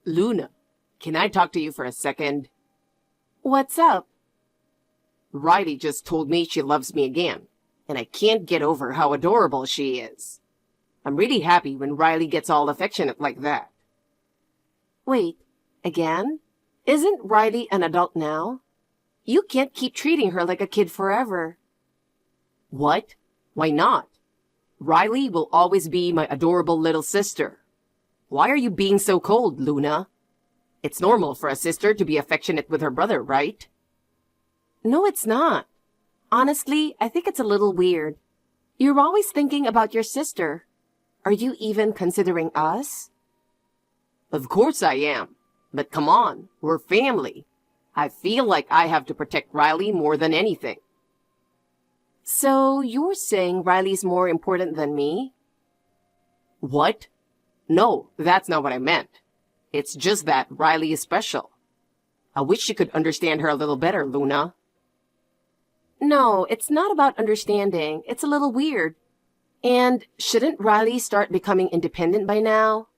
Luna, can I talk to you for a second? What's up? Riley just told me she loves me again, and I can't get over how adorable she is. I'm really happy when Riley gets all affectionate like that. Wait, again? Isn't Riley an adult now? You can't keep treating her like a kid forever. What? Why not? Riley will always be my adorable little sister. Why are you being so cold, Luna? It's normal for a sister to be affectionate with her brother, right? No, it's not. Honestly, I think it's a little weird. You're always thinking about your sister. Are you even considering us? Of course I am. But come on, we're family. I feel like I have to protect Riley more than anything. So you're saying Riley's more important than me? What? No, that's not what I meant. It's just that Riley is special. I wish you could understand her a little better, Luna. No, it's not about understanding. It's a little weird. And shouldn't Riley start becoming independent by now?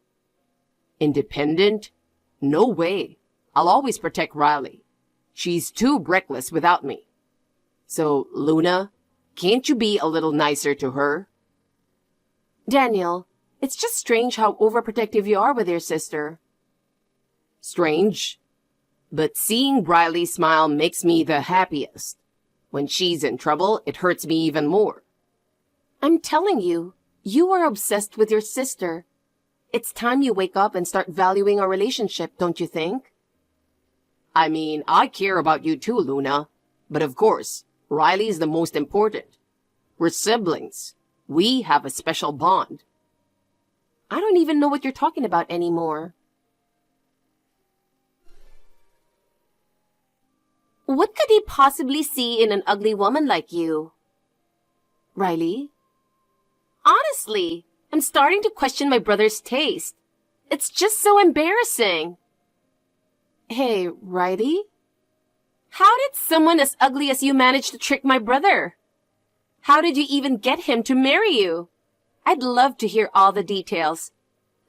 Independent? No way. I'll always protect Riley. She's too reckless without me. So, Luna, can't you be a little nicer to her? Daniel, it's just strange how overprotective you are with your sister. Strange? But seeing Riley smile makes me the happiest. When she's in trouble, it hurts me even more. I'm telling you, you are obsessed with your sister. It's time you wake up and start valuing our relationship, don't you think? I mean, I care about you too, Luna. But of course, Riley's the most important. We're siblings. We have a special bond. I don't even know what you're talking about anymore. What could he possibly see in an ugly woman like you? Riley? Honestly, I'm starting to question my brother's taste. It's just so embarrassing. Hey, Riley? How did someone as ugly as you manage to trick my brother? How did you even get him to marry you? I'd love to hear all the details,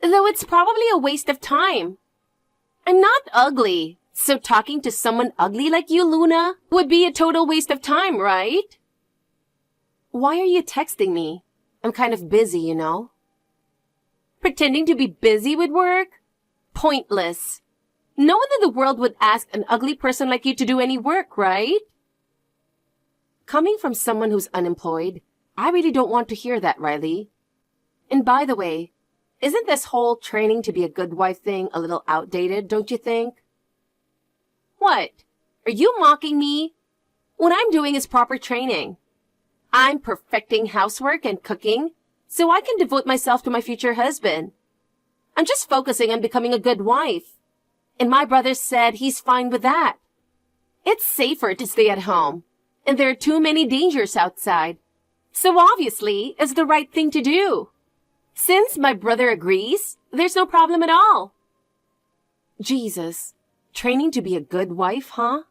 though it's probably a waste of time. I'm not ugly, so talking to someone ugly like you, Luna, would be a total waste of time, right? Why are you texting me? I'm kind of busy, you know. Pretending to be busy with work? Pointless. No one in the world would ask an ugly person like you to do any work, right? Coming from someone who's unemployed, I really don't want to hear that, Riley. And by the way, isn't this whole training to be a good wife thing a little outdated, don't you think? What? Are you mocking me? What I'm doing is proper training. I'm perfecting housework and cooking so I can devote myself to my future husband. I'm just focusing on becoming a good wife. And my brother said he's fine with that. It's safer to stay at home, and there are too many dangers outside. So obviously, it's the right thing to do. Since my brother agrees, there's no problem at all. Jesus, training to be a good wife, huh?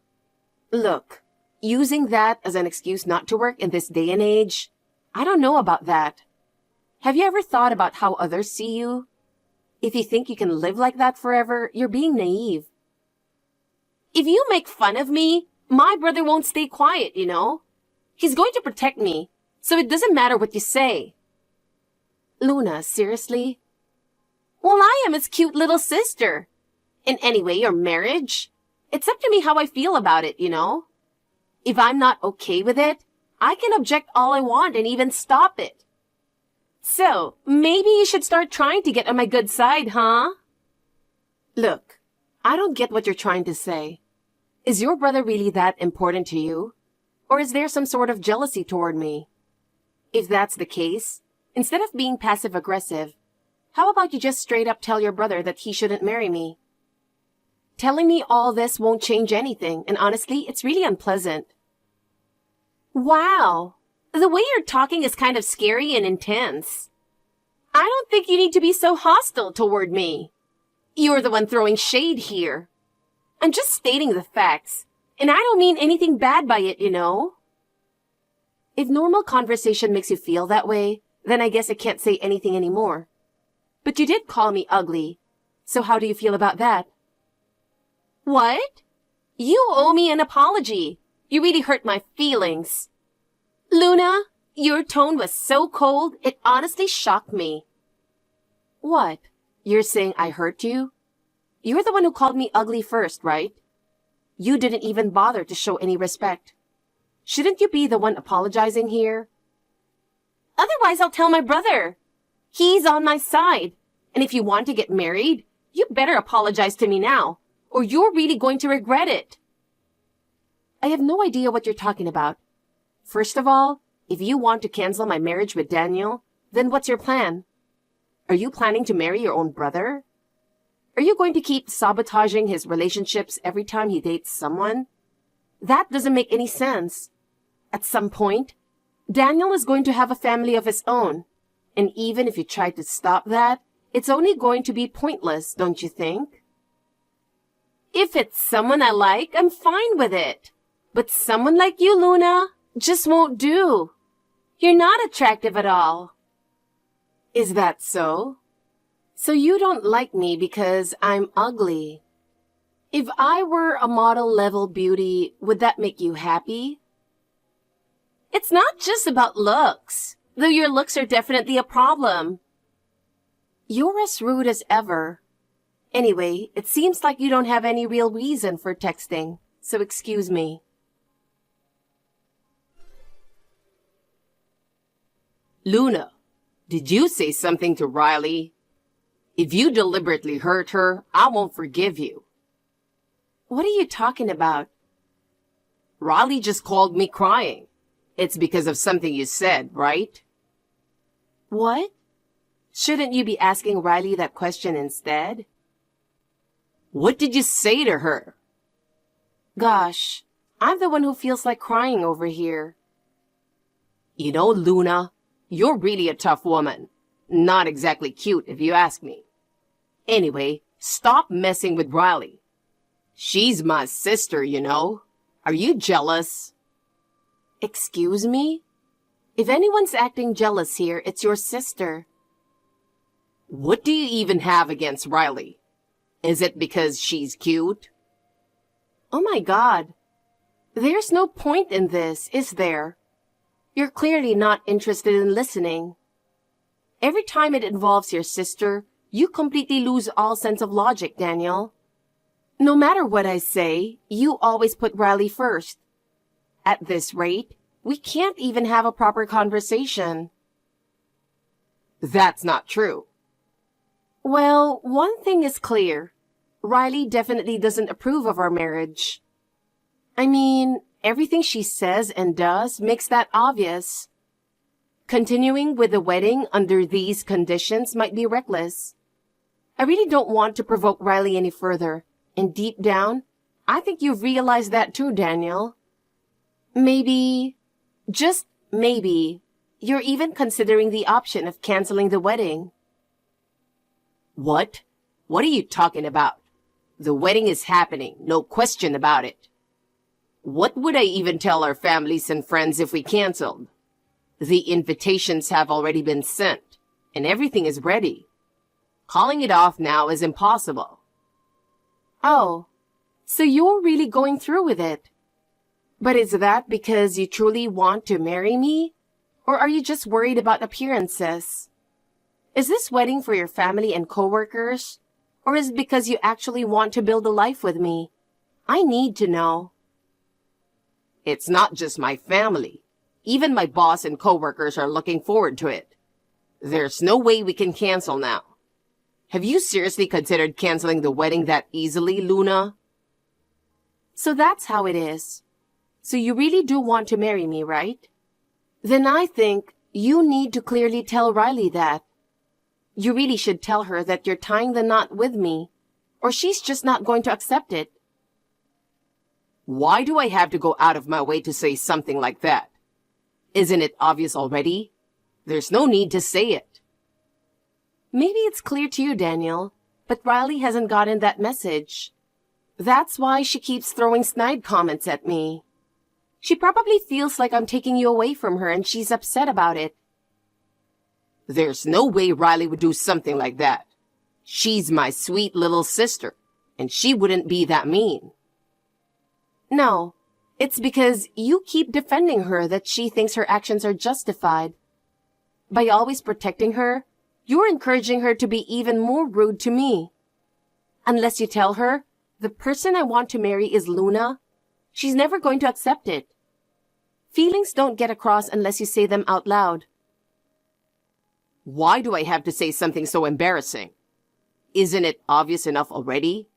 Look, using that as an excuse not to work in this day and age, I don't know about that. Have you ever thought about how others see you? If you think you can live like that forever, you're being naive. If you make fun of me, my brother won't stay quiet, you know. He's going to protect me, so it doesn't matter what you say. Luna, seriously? Well, I am his cute little sister. And anyway, your marriage? It's up to me how I feel about it, you know. If I'm not okay with it, I can object all I want and even stop it. So, maybe you should start trying to get on my good side, huh? Look, I don't get what you're trying to say. Is your brother really that important to you? Or is there some sort of jealousy toward me? If that's the case, instead of being passive-aggressive, how about you just straight up tell your brother that he shouldn't marry me? Telling me all this won't change anything, and honestly, it's really unpleasant. Wow, the way you're talking is kind of scary and intense. I don't think you need to be so hostile toward me. You're the one throwing shade here. I'm just stating the facts, and I don't mean anything bad by it, you know. If normal conversation makes you feel that way, then I guess I can't say anything anymore. But you did call me ugly, So how do you feel about that? What? You owe me an apology. You really hurt my feelings. Luna, your tone was so cold, it honestly shocked me. What? You're saying I hurt you? You're the one who called me ugly first, right? You didn't even bother to show any respect. Shouldn't you be the one apologizing here? Otherwise, I'll tell my brother. He's on my side. And if you want to get married, you better apologize to me now, or you're really going to regret it. I have no idea what you're talking about. First of all, if you want to cancel my marriage with Daniel, then what's your plan? Are you planning to marry your own brother? Are you going to keep sabotaging his relationships every time he dates someone? That doesn't make any sense. At some point, Daniel is going to have a family of his own. And even if you try to stop that, it's only going to be pointless, don't you think? If it's someone I like, I'm fine with it. But someone like you, Luna, just won't do. You're not attractive at all. Is that so? So you don't like me because I'm ugly. If I were a model-level beauty, would that make you happy? It's not just about looks, though your looks are definitely a problem. You're as rude as ever. Anyway, it seems like you don't have any real reason for texting, so excuse me. Luna, did you say something to Riley? If you deliberately hurt her, I won't forgive you. What are you talking about? Riley just called me crying. It's because of something you said, right? What? Shouldn't you be asking Riley that question instead? What did you say to her? Gosh, I'm the one who feels like crying over here. You know, Luna, you're really a tough woman. Not exactly cute, if you ask me. Anyway, stop messing with Riley. She's my sister, you know. Are you jealous? Excuse me? If anyone's acting jealous here, it's your sister. What do you even have against Riley? Is it because she's cute? Oh my God. There's no point in this, is there? You're clearly not interested in listening. Every time it involves your sister, you completely lose all sense of logic, Daniel. No matter what I say, you always put Riley first. At this rate, we can't even have a proper conversation. That's not true. Well, one thing is clear. Riley definitely doesn't approve of our marriage. I mean, everything she says and does makes that obvious. Continuing with the wedding under these conditions might be reckless. I really don't want to provoke Riley any further, and deep down, I think you've realized that too, Daniel. Maybe, just maybe, you're even considering the option of canceling the wedding. What? What are you talking about? The wedding is happening, no question about it. What would I even tell our families and friends if we canceled? The invitations have already been sent, and everything is ready. Calling it off now is impossible. Oh, so you're really going through with it. But is that because you truly want to marry me? Or are you just worried about appearances? Is this wedding for your family and coworkers? Or is it because you actually want to build a life with me? I need to know. It's not just my family. Even my boss and coworkers are looking forward to it. There's no way we can cancel now. Have you seriously considered canceling the wedding that easily, Luna? So that's how it is. So you really do want to marry me, right? Then I think you need to clearly tell Riley that. You really should tell her that you're tying the knot with me, or she's just not going to accept it. Why do I have to go out of my way to say something like that? Isn't it obvious already? There's no need to say it. Maybe it's clear to you, Daniel, but Riley hasn't gotten that message. That's why she keeps throwing snide comments at me. She probably feels like I'm taking you away from her and she's upset about it. There's no way Riley would do something like that. She's my sweet little sister, and she wouldn't be that mean. No, it's because you keep defending her that she thinks her actions are justified. By always protecting her, you're encouraging her to be even more rude to me. Unless you tell her, the person I want to marry is Luna, she's never going to accept it. Feelings don't get across unless you say them out loud. Why do I have to say something so embarrassing? Isn't it obvious enough already?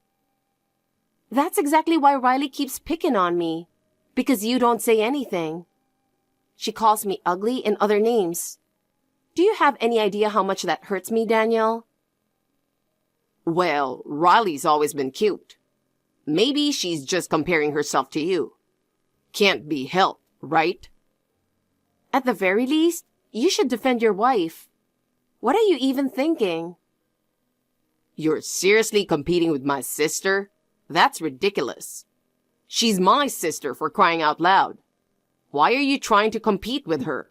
That's exactly why Riley keeps picking on me. Because you don't say anything. She calls me ugly and other names. Do you have any idea how much that hurts me, Daniel? Well, Riley's always been cute. Maybe she's just comparing herself to you. Can't be helped, right? At the very least, you should defend your wife. What are you even thinking? You're seriously competing with my sister? That's ridiculous. She's my sister, for crying out loud. Why are you trying to compete with her?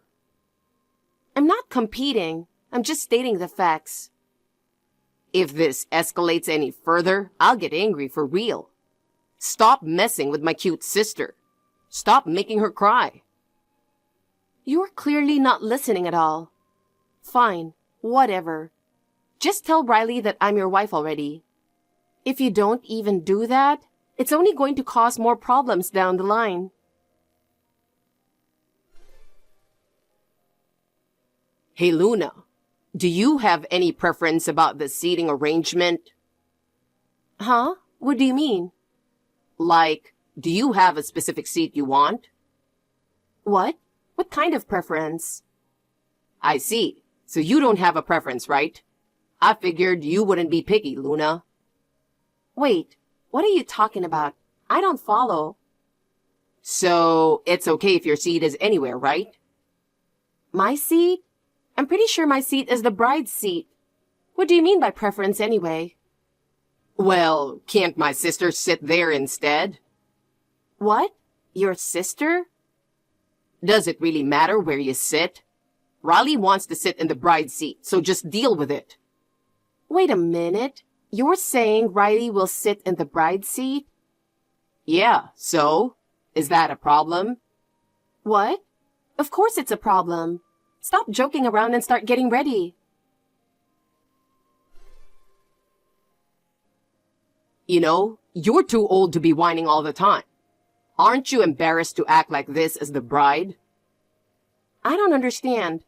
I'm not competing. I'm just stating the facts. If this escalates any further, I'll get angry for real. Stop messing with my cute sister. Stop making her cry. You're clearly not listening at all. Fine, whatever. Just tell Riley that I'm your wife already. If you don't even do that, it's only going to cause more problems down the line. Hey, Luna, do you have any preference about the seating arrangement? Huh? What do you mean? Like, do you have a specific seat you want? What? What kind of preference? I see. So you don't have a preference, right? I figured you wouldn't be picky, Luna. Wait, what are you talking about? I don't follow. So, it's okay if your seat is anywhere, right? My seat? I'm pretty sure my seat is the bride's seat. What do you mean by preference anyway? Well, can't my sister sit there instead? What? Your sister? Does it really matter where you sit? Riley wants to sit in the bride's seat, so just deal with it. Wait a minute. You're saying Riley will sit in the bride's seat? Yeah, so? Is that a problem? What? Of course it's a problem. Stop joking around and start getting ready. You know, you're too old to be whining all the time. Aren't you embarrassed to act like this as the bride? I don't understand.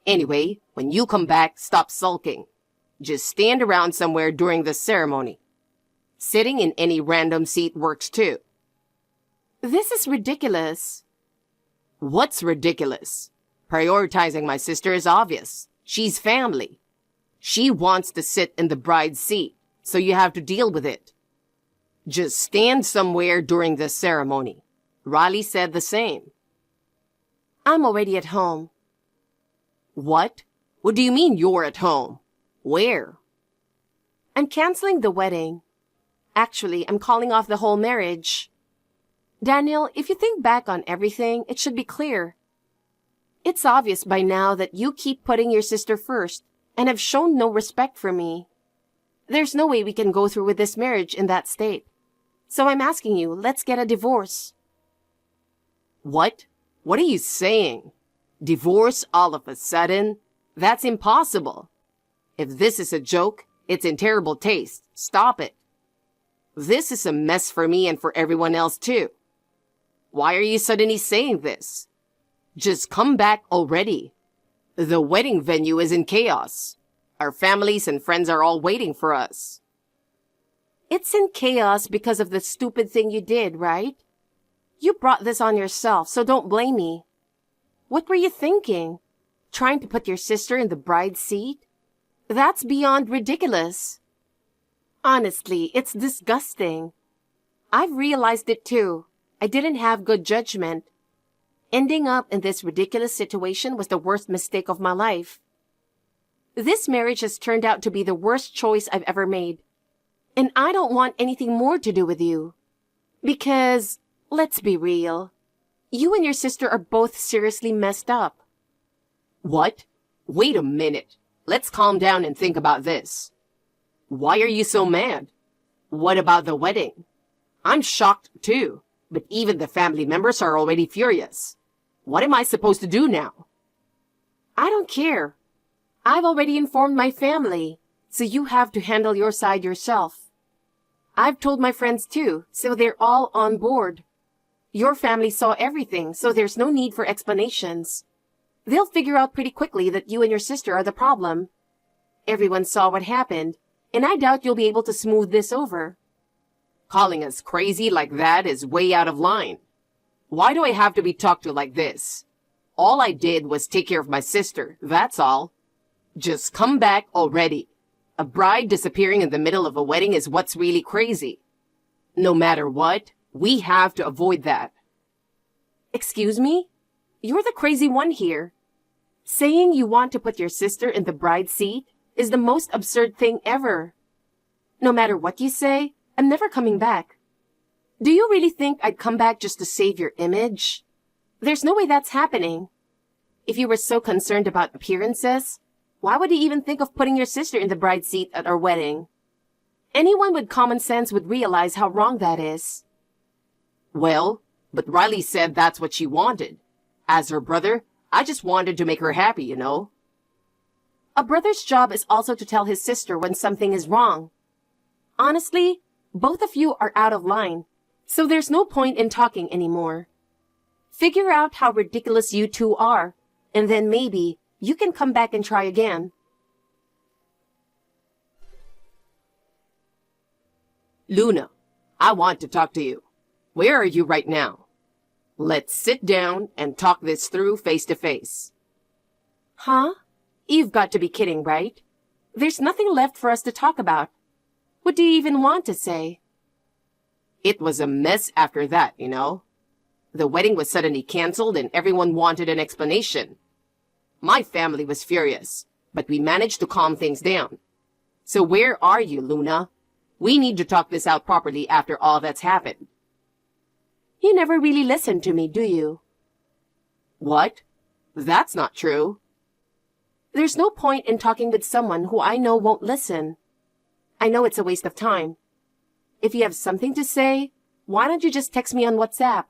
Anyway, when you come back, stop sulking. Just stand around somewhere during the ceremony. Sitting in any random seat works too. This is ridiculous. What's ridiculous? Prioritizing my sister is obvious. She's family. She wants to sit in the bride's seat, so you have to deal with it. Just stand somewhere during the ceremony. Riley said the same. I'm already at home. What? What do you mean you're at home? Where? I'm canceling the wedding. Actually, I'm calling off the whole marriage. Daniel, if you think back on everything, it should be clear. It's obvious by now that you keep putting your sister first and have shown no respect for me. There's no way we can go through with this marriage in that state. So I'm asking you, let's get a divorce. What? What are you saying? Divorce all of a sudden? That's impossible. If this is a joke, it's in terrible taste. Stop it. This is a mess for me and for everyone else too. Why are you suddenly saying this? Just come back already. The wedding venue is in chaos. Our families and friends are all waiting for us. It's in chaos because of the stupid thing you did, right? You brought this on yourself, so don't blame me. What were you thinking? Trying to put your sister in the bride's seat? That's beyond ridiculous. Honestly, it's disgusting. I've realized it too. I didn't have good judgment. Ending up in this ridiculous situation was the worst mistake of my life. This marriage has turned out to be the worst choice I've ever made. And I don't want anything more to do with you. Because, let's be real, you and your sister are both seriously messed up. What? Wait a minute. Let's calm down and think about this. Why are you so mad? What about the wedding? I'm shocked too, but even the family members are already furious. What am I supposed to do now? I don't care. I've already informed my family, so you have to handle your side yourself. I've told my friends too, so they're all on board. Your family saw everything, so there's no need for explanations. They'll figure out pretty quickly that you and your sister are the problem. Everyone saw what happened, and I doubt you'll be able to smooth this over. Calling us crazy like that is way out of line. Why do I have to be talked to like this? All I did was take care of my sister, that's all. Just come back already. A bride disappearing in the middle of a wedding is what's really crazy. No matter what, we have to avoid that. Excuse me? You're the crazy one here. Saying you want to put your sister in the bride's seat is the most absurd thing ever. No matter what you say, I'm never coming back. Do you really think I'd come back just to save your image? There's no way that's happening. If you were so concerned about appearances, why would you even think of putting your sister in the bride's seat at our wedding? Anyone with common sense would realize how wrong that is. Well, but Riley said that's what she wanted. As her brother, I just wanted to make her happy, you know? A brother's job is also to tell his sister when something is wrong. Honestly, both of you are out of line, so there's no point in talking anymore. Figure out how ridiculous you two are, and then maybe you can come back and try again. Luna, I want to talk to you. Where are you right now? Let's sit down and talk this through face to face. Huh? You've got to be kidding, right? There's nothing left for us to talk about. What do you even want to say? It was a mess after that, you know? The wedding was suddenly canceled and everyone wanted an explanation. My family was furious, but we managed to calm things down. So where are you, Luna? We need to talk this out properly after all that's happened. You never really listen to me, do you? What? That's not true. There's no point in talking with someone who I know won't listen. I know it's a waste of time. If you have something to say, why don't you just text me on WhatsApp?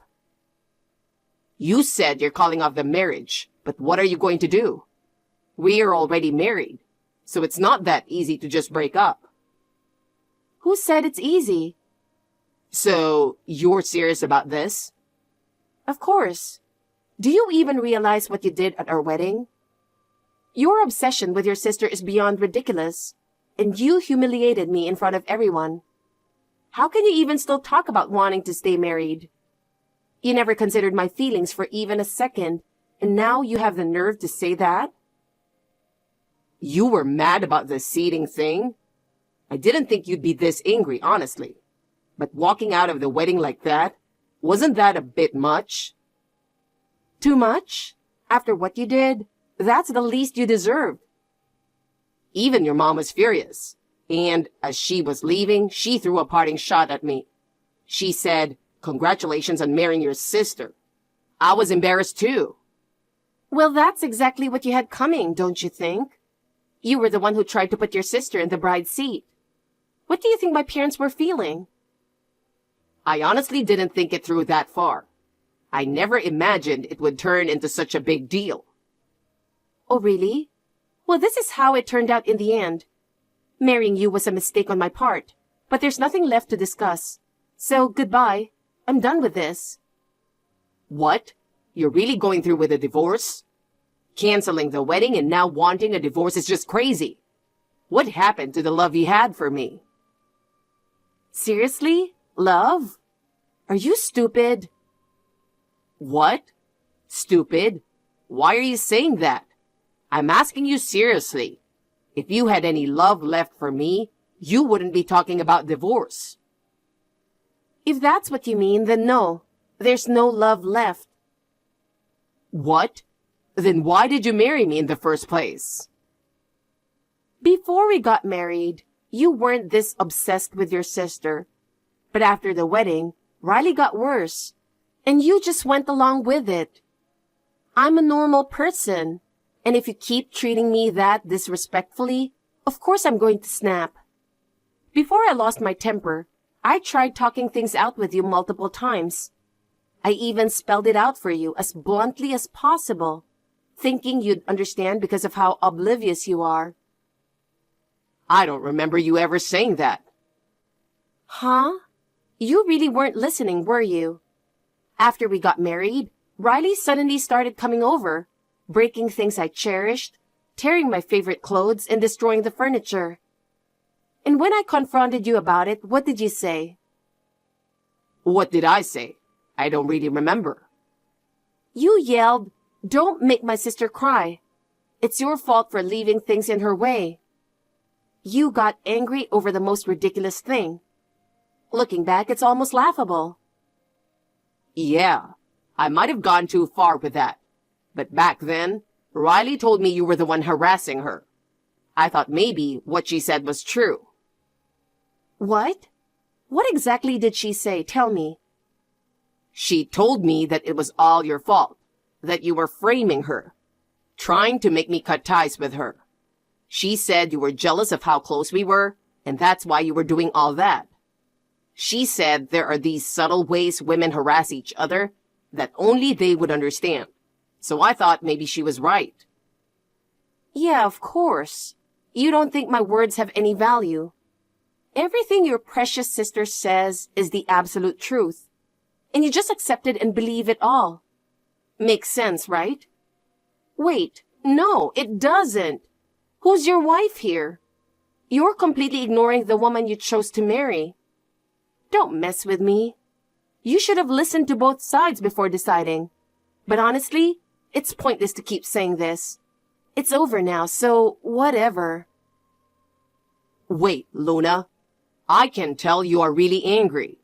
You said you're calling off the marriage, but what are you going to do? We are already married, so it's not that easy to just break up. Who said it's easy? So, you're serious about this? Of course. Do you even realize what you did at our wedding? Your obsession with your sister is beyond ridiculous, and you humiliated me in front of everyone. How can you even still talk about wanting to stay married? You never considered my feelings for even a second, and now you have the nerve to say that? You were mad about the seating thing? I didn't think you'd be this angry, honestly. But walking out of the wedding like that, wasn't that a bit much? Too much? After what you did, that's the least you deserved. Even your mom was furious. And as she was leaving, she threw a parting shot at me. She said, "Congratulations on marrying your sister." I was embarrassed too. Well, that's exactly what you had coming, don't you think? You were the one who tried to put your sister in the bride's seat. What do you think my parents were feeling? I honestly didn't think it through that far. I never imagined it would turn into such a big deal. Oh, really? Well, this is how it turned out in the end. Marrying you was a mistake on my part, but there's nothing left to discuss. So, goodbye. I'm done with this. What? You're really going through with a divorce? Canceling the wedding and now wanting a divorce is just crazy. What happened to the love you had for me? Seriously? Love? Are you stupid? What? Stupid? Why are you saying that? I'm asking you seriously. If you had any love left for me, you wouldn't be talking about divorce. If that's what you mean, then no. There's no love left. What? Then why did you marry me in the first place? Before we got married, you weren't this obsessed with your sister. But after the wedding, Riley got worse, and you just went along with it. I'm a normal person, and if you keep treating me that disrespectfully, of course I'm going to snap. Before I lost my temper, I tried talking things out with you multiple times. I even spelled it out for you as bluntly as possible, thinking you'd understand because of how oblivious you are. I don't remember you ever saying that. Huh? You really weren't listening, were you? After we got married, Riley suddenly started coming over, breaking things I cherished, tearing my favorite clothes, and destroying the furniture. And when I confronted you about it, what did you say? What did I say? I don't really remember. You yelled, "Don't make my sister cry. It's your fault for leaving things in her way." You got angry over the most ridiculous thing. Looking back, it's almost laughable. Yeah, I might have gone too far with that. But back then, Riley told me you were the one harassing her. I thought maybe what she said was true. What? What exactly did she say? Tell me. She told me that it was all your fault, that you were framing her, trying to make me cut ties with her. She said you were jealous of how close we were, and that's why you were doing all that. She said there are these subtle ways women harass each other that only they would understand. So I thought maybe she was right. Yeah, of course. You don't think my words have any value. Everything your precious sister says is the absolute truth. And you just accept it and believe it all. Makes sense, right? Wait, no, it doesn't. Who's your wife here? You're completely ignoring the woman you chose to marry. Don't mess with me. You should have listened to both sides before deciding. But honestly, it's pointless to keep saying this. It's over now, so whatever. Wait, Luna. I can tell you are really angry.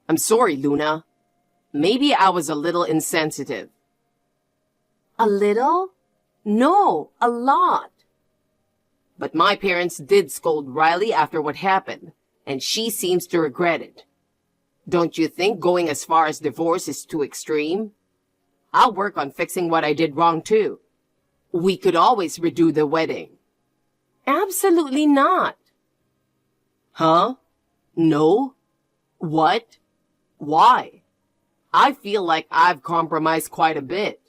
I'm sorry, Luna. Maybe I was a little insensitive. A little? No, a lot. But my parents did scold Riley after what happened, and she seems to regret it. Don't you think going as far as divorce is too extreme? I'll work on fixing what I did wrong too. We could always redo the wedding. Absolutely not. Huh? No? What? Why? I feel like I've compromised quite a bit.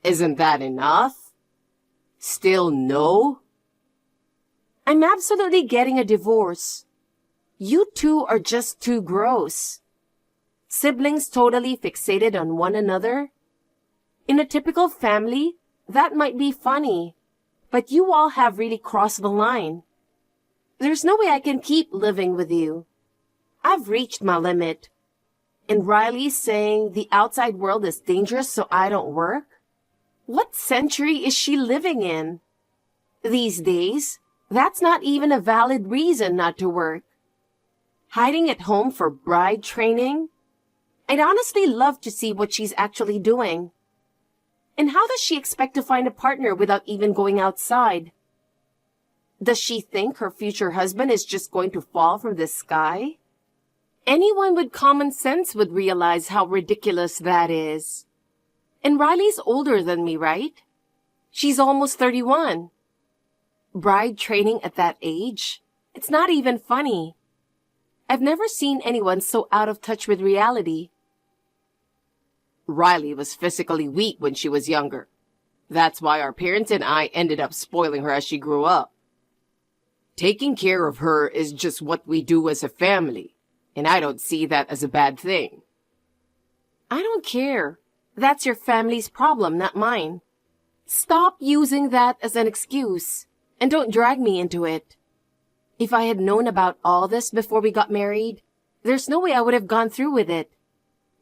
Isn't that enough? Still no? I'm absolutely getting a divorce. You two are just too gross. Siblings totally fixated on one another. In a typical family, that might be funny, but you all have really crossed the line. There's no way I can keep living with you. I've reached my limit. And Riley's saying the outside world is dangerous so I don't work? What century is she living in? These days, that's not even a valid reason not to work. Hiding at home for bride training? I'd honestly love to see what she's actually doing. And how does she expect to find a partner without even going outside? Does she think her future husband is just going to fall from the sky? Anyone with common sense would realize how ridiculous that is. And Riley's older than me, right? She's almost 31. Bride training at that age? It's not even funny. I've never seen anyone so out of touch with reality. Riley was physically weak when she was younger. That's why our parents and I ended up spoiling her as she grew up. Taking care of her is just what we do as a family, and I don't see that as a bad thing. I don't care. That's your family's problem, not mine. Stop using that as an excuse, and don't drag me into it. If I had known about all this before we got married, there's no way I would have gone through with it.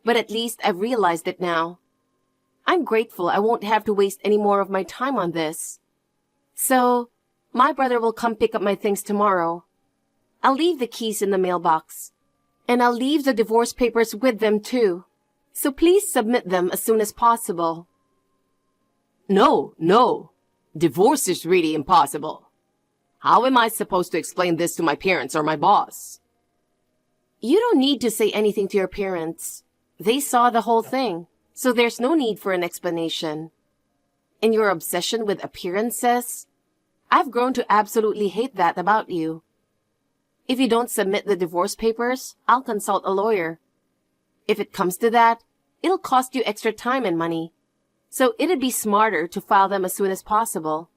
But at least I've realized it now. I'm grateful I won't have to waste any more of my time on this. So, my brother will come pick up my things tomorrow. I'll leave the keys in the mailbox. And I'll leave the divorce papers with them too. So please submit them as soon as possible. No. Divorce is really impossible. How am I supposed to explain this to my parents or my boss? You don't need to say anything to your parents. They saw the whole thing, so there's no need for an explanation. And your obsession with appearances? I've grown to absolutely hate that about you. If you don't submit the divorce papers, I'll consult a lawyer. If it comes to that, it'll cost you extra time and money. So it'd be smarter to file them as soon as possible.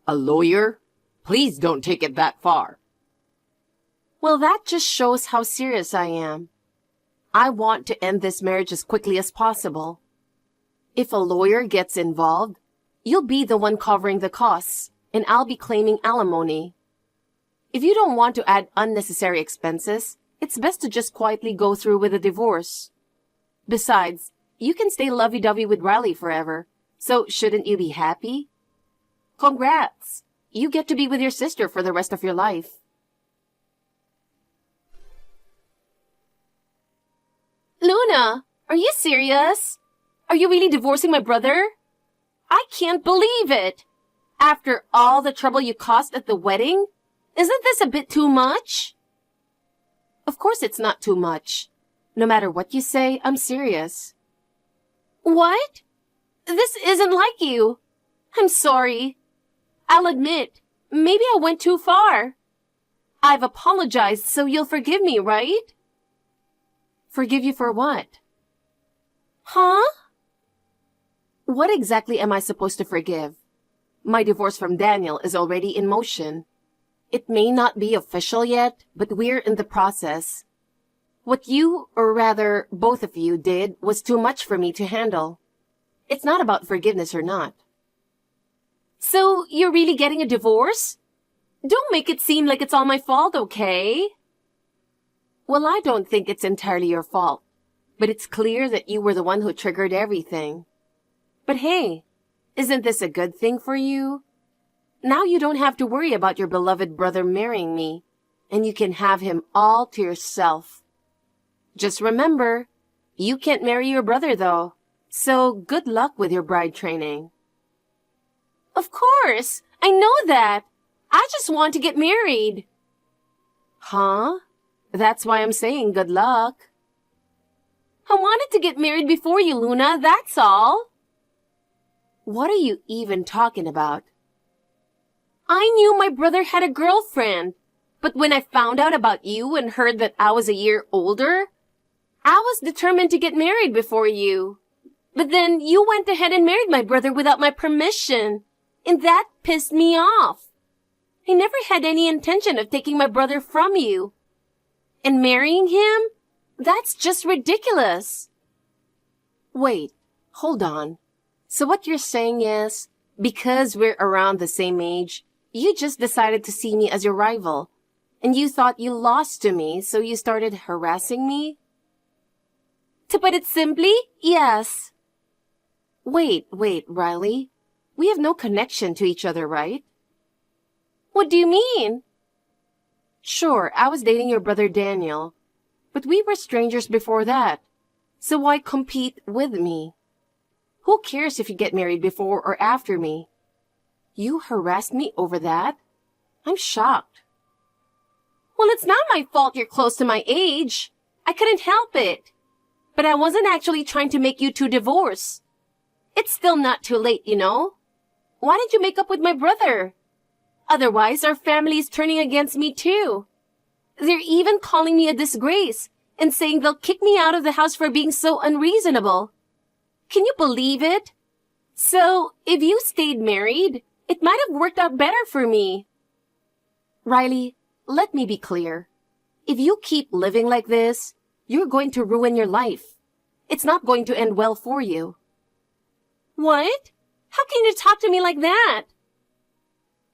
A lawyer? Please don't take it that far. Well, that just shows how serious I am. I want to end this marriage as quickly as possible. If a lawyer gets involved, you'll be the one covering the costs, and I'll be claiming alimony. If you don't want to add unnecessary expenses, it's best to just quietly go through with a divorce. Besides, you can stay lovey-dovey with Riley forever, so shouldn't you be happy? Congrats! You get to be with your sister for the rest of your life. Luna, are you serious? Are you really divorcing my brother? I can't believe it! After all the trouble you caused at the wedding? Isn't this a bit too much? Of course it's not too much. No matter what you say, I'm serious. What? This isn't like you. I'm sorry. I'll admit, maybe I went too far. I've apologized, so you'll forgive me, right? Forgive you for what? Huh? What exactly am I supposed to forgive? My divorce from Daniel is already in motion. It may not be official yet, but we're in the process. What you, or rather, both of you did was too much for me to handle. It's not about forgiveness or not. So, you're really getting a divorce? Don't make it seem like it's all my fault, okay? Well, I don't think it's entirely your fault, but it's clear that you were the one who triggered everything. But hey, isn't this a good thing for you? Now you don't have to worry about your beloved brother marrying me, and you can have him all to yourself. Just remember, you can't marry your brother though, so good luck with your bride training. Of course, I know that. I just want to get married. Huh? That's why I'm saying good luck. I wanted to get married before you, Luna, that's all. What are you even talking about? I knew my brother had a girlfriend, but when I found out about you and heard that I was a year older, I was determined to get married before you. But then you went ahead and married my brother without my permission, and that pissed me off. I never had any intention of taking my brother from you. And marrying him? That's just ridiculous. Wait, hold on. So what you're saying is, because we're around the same age, you just decided to see me as your rival, and you thought you lost to me, so you started harassing me? To put it simply, yes. Wait, Riley. We have no connection to each other, right? What do you mean? Sure, I was dating your brother Daniel, but we were strangers before that, so why compete with me? Who cares if you get married before or after me? You harassed me over that? I'm shocked. Well, it's not my fault you're close to my age. I couldn't help it. But I wasn't actually trying to make you two divorce. It's still not too late, you know? Why didn't you make up with my brother? Otherwise, our family is turning against me too. They're even calling me a disgrace and saying they'll kick me out of the house for being so unreasonable. Can you believe it? So, if you stayed married, it might have worked out better for me. Riley, let me be clear. If you keep living like this, you're going to ruin your life. It's not going to end well for you. What? How can you talk to me like that?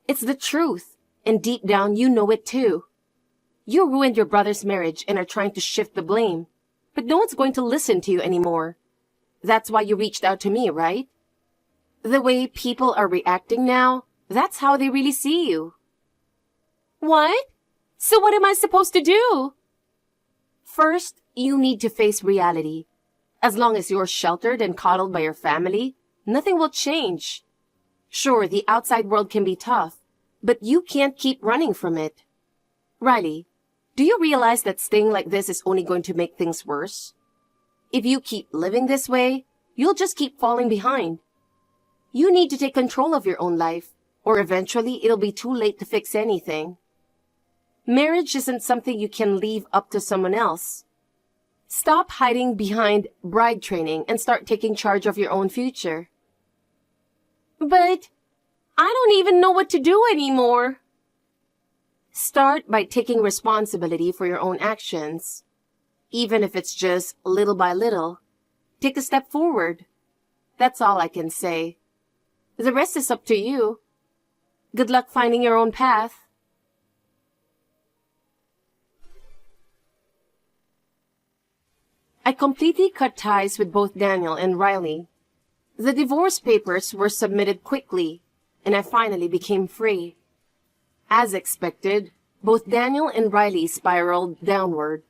It's the truth, and deep down you know it too. You ruined your brother's marriage and are trying to shift the blame, but no one's going to listen to you anymore. That's why you reached out to me, right? The way people are reacting now, that's how they really see you. What? So what am I supposed to do? First, you need to face reality. As long as you're sheltered and coddled by your family, nothing will change. Sure, the outside world can be tough, but you can't keep running from it. Riley, do you realize that staying like this is only going to make things worse? If you keep living this way, you'll just keep falling behind. You need to take control of your own life, or eventually it'll be too late to fix anything. Marriage isn't something you can leave up to someone else. Stop hiding behind bride training and start taking charge of your own future. But I don't even know what to do anymore. Start by taking responsibility for your own actions. Even if it's just little by little, take a step forward. That's all I can say. The rest is up to you. Good luck finding your own path. I completely cut ties with both Daniel and Riley. The divorce papers were submitted quickly, and I finally became free. As expected, both Daniel and Riley spiraled downward.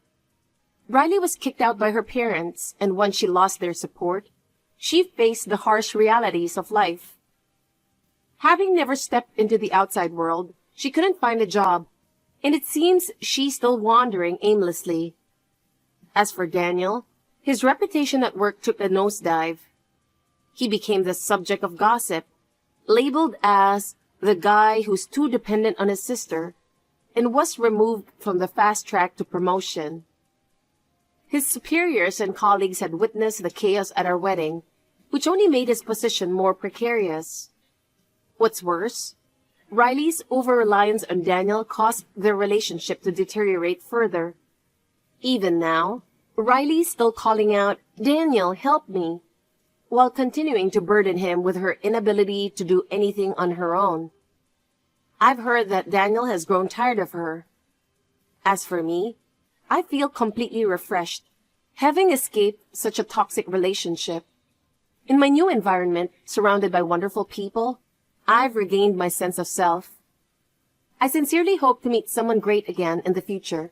Riley was kicked out by her parents, and once she lost their support, she faced the harsh realities of life. Having never stepped into the outside world, she couldn't find a job, and it seems she's still wandering aimlessly. As for Daniel, his reputation at work took a nosedive. He became the subject of gossip, labeled as the guy who's too dependent on his sister, and was removed from the fast track to promotion. His superiors and colleagues had witnessed the chaos at our wedding, which only made his position more precarious. What's worse, Riley's over-reliance on Daniel caused their relationship to deteriorate further. Even now, Riley's still calling out, "Daniel, help me," while continuing to burden him with her inability to do anything on her own. I've heard that Daniel has grown tired of her. As for me, I feel completely refreshed, having escaped such a toxic relationship. In my new environment, surrounded by wonderful people, I've regained my sense of self. I sincerely hope to meet someone great again in the future.